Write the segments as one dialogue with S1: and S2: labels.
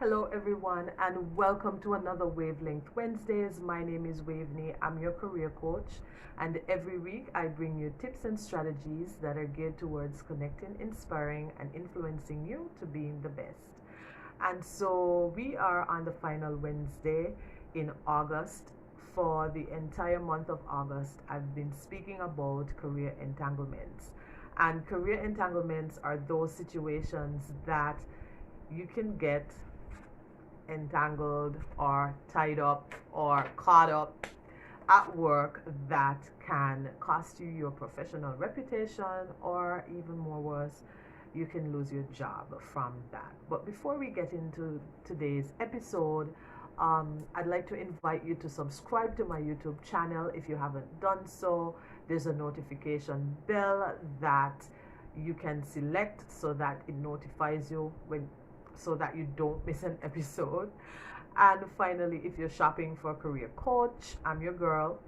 S1: Hello everyone and welcome to another Wavelength Wednesdays. My name is Waveney. I'm your career coach, and every week I bring you tips and strategies that are geared towards connecting, inspiring and influencing you to being the best. And so we are on the final Wednesday in August. For the entire month of August, I've been speaking about career entanglements. And career entanglements are those situations that you can get entangled or tied up or caught up at work that can cost you your professional reputation, or even more worse, you can lose your job from that. But before we get into today's episode, I'd like to invite you to subscribe to my YouTube channel if you haven't done so. There's a notification bell that you can select so that it notifies you so that you don't miss an episode. And finally, if you're shopping for a career coach, I'm your girl.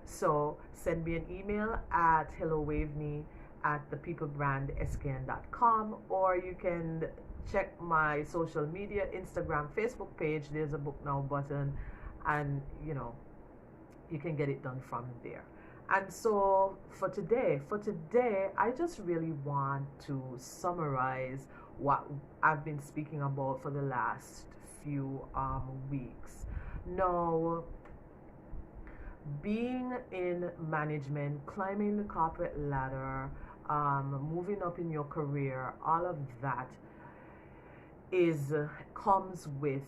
S1: So send me an email at hellowaveney at thepeople'sbrand.com, or you can check my social media, Instagram, Facebook page. There's a book now button, and you can get it done from there. And so for today, I just really want to summarize what I've been speaking about for the last few weeks. Now, being in management, climbing the corporate ladder, moving up in your career, all of that comes with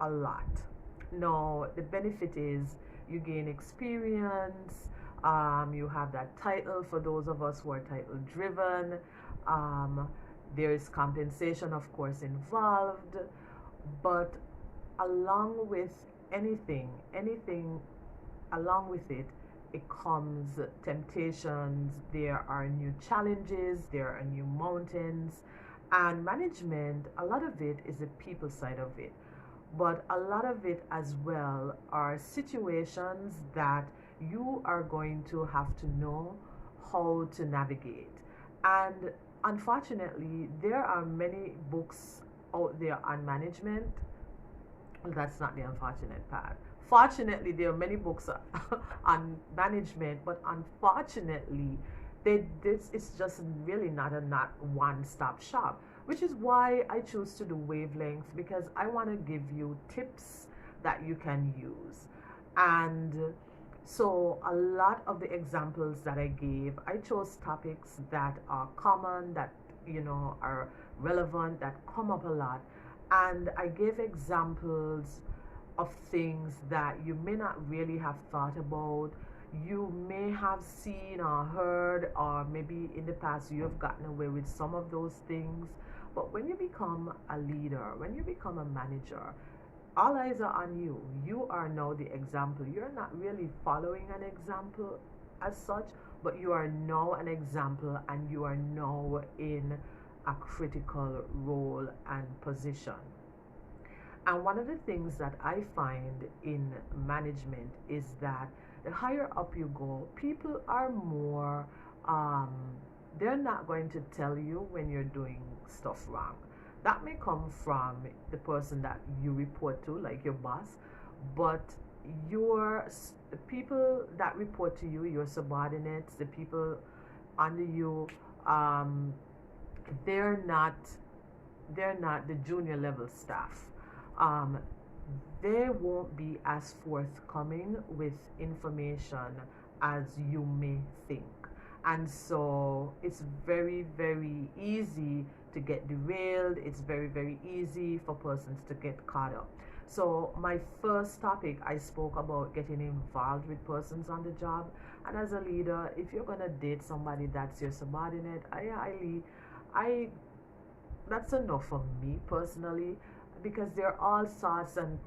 S1: a lot. Now, the benefit is you gain experience, you have that title for those of us who are title driven. There is compensation, of course, involved, but along with anything along with it, it comes temptations. There are new challenges, there are new mountains, and management, a lot of it is the people side of it, but a lot of it as well are situations that you are going to have to know how to navigate. And unfortunately, there are many books out there on management. Well, that's not the unfortunate part. Fortunately, there are many books on management, but unfortunately, it's just really not a one-stop shop, which is why I choose to do wavelengths, because I want to give you tips that you can use. And so a lot of the examples that I gave, I chose topics that are common, that are relevant, that come up a lot, and I gave examples of things that you may not really have thought about. You may have seen or heard, or maybe in the past you have gotten away with some of those things. But when you become a leader, when you become a manager, all eyes are on you. You are now the example. You're not really following an example as such, but you are now an example, and you are now in a critical role and position. And one of the things that I find in management is that the higher up you go, people are more, they're not going to tell you when you're doing stuff wrong. That may come from the person that you report to, like your boss, but the people that report to you, your subordinates, the people under you, they're not the junior level staff. They won't be as forthcoming with information as you may think. And so it's very, very easy to get derailed. It's very, very easy for persons to get caught up. So my first topic, I spoke about getting involved with persons on the job. And as a leader, if you're going to date somebody that's your subordinate, that's enough for me personally, because there are all sorts and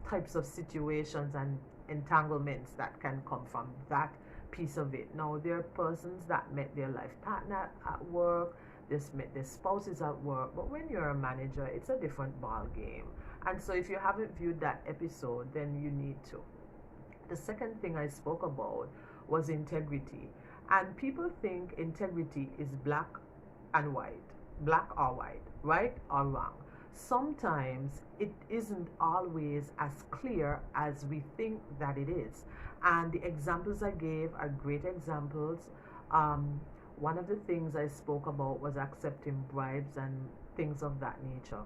S1: types of situations and entanglements that can come from that piece of it. Now, there are persons that met their life partner at work, they met their spouses at work, but when you're a manager, it's a different ball game. And so if you haven't viewed that episode, then you need to. The second thing I spoke about was integrity. And people think integrity is black and white, black or white, right or wrong. sometimes it isn't always as clear as we think that it is. And the examples I gave are great examples. Um, One of the things I spoke about was accepting bribes and things of that nature.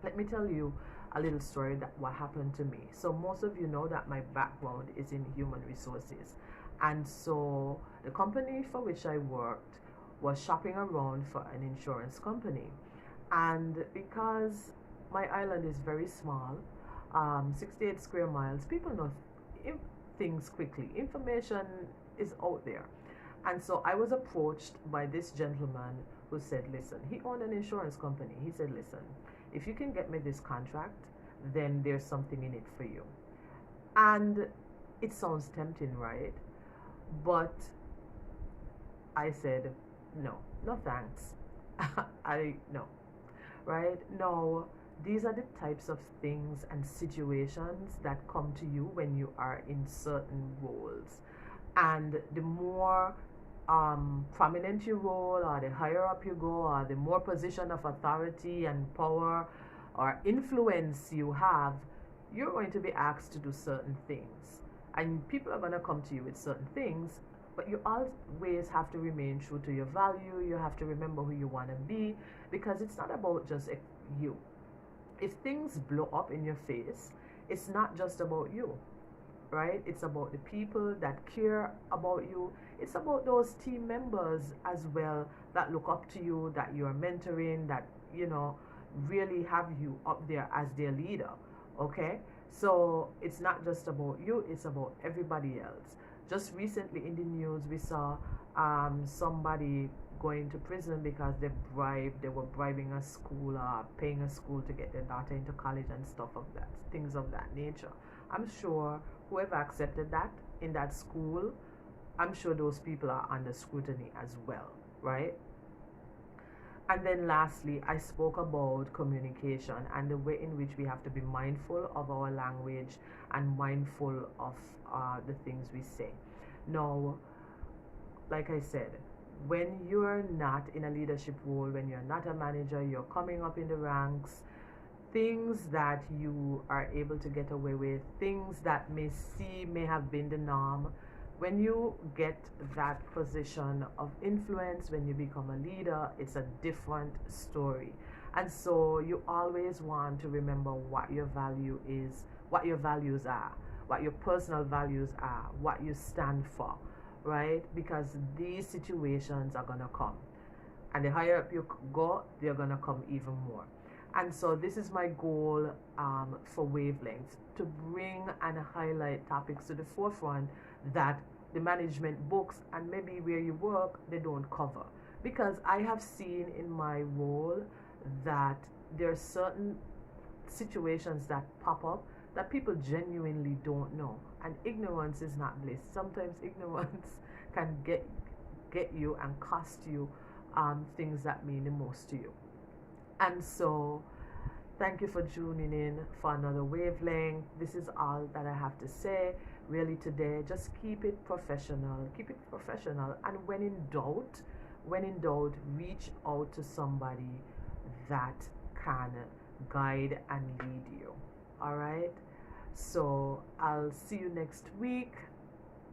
S1: Let me tell you a little story that what happened to me. So most of you know that my background is in human resources. And so the company for which I worked was shopping around for an insurance company. And because my island is very small, 68 square miles, people know things quickly. Information is out there. And so I was approached by this gentleman who said, listen, he owned an insurance company. He said, listen, if you can get me this contract, then there's something in it for you. And it sounds tempting, right? But I said, no, no thanks. I, no, right? No, these are the types of things and situations that come to you when you are in certain roles. And the more prominent you roll, or the higher up you go, or the more position of authority and power or influence you have, you're going to be asked to do certain things. And people are going to come to you with certain things, but you always have to remain true to your value. You have to remember who you want to be, because it's not about just you. If things blow up in your face, it's not just about you, right? It's about the people that care about you. It's about those team members as well that look up to you, that you're mentoring, that, you know, really have you up there as their leader, okay? So it's not just about you, it's about everybody else. Just recently in the news, we saw somebody going to prison because they were bribing a school, paying a school to get their daughter into college and stuff of that, things of that nature. I'm sure whoever accepted that in that school, I'm sure those people are under scrutiny as well, right? And then lastly, I spoke about communication and the way in which we have to be mindful of our language and mindful of the things we say. Now, like I said, when you're not in a leadership role, when you're not a manager, you're coming up in the ranks, things that you are able to get away with, things that may have been the norm, when you get that position of influence, when you become a leader, it's a different story. And so you always want to remember what your value is, what your values are, what your personal values are, what you stand for, right? Because these situations are going to come. And the higher up you go, they're going to come even more. And so this is my goal for Wavelengths, to bring and highlight topics to the forefront that the management books and maybe where you work, they don't cover. Because I have seen in my role that there are certain situations that pop up that people genuinely don't know. And ignorance is not bliss. Sometimes ignorance can get you and cost you things that mean the most to you. And so thank you for tuning in for another Wavelength. This is all that I have to say really today. Just keep it professional, and when in doubt, reach out to somebody that can guide and lead you. All right, so I'll see you next week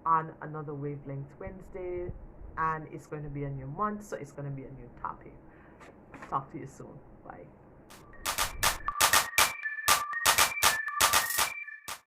S1: on another Wavelength Wednesday, and it's going to be a new month, so it's going to be a new topic. Talk to you soon. Bye.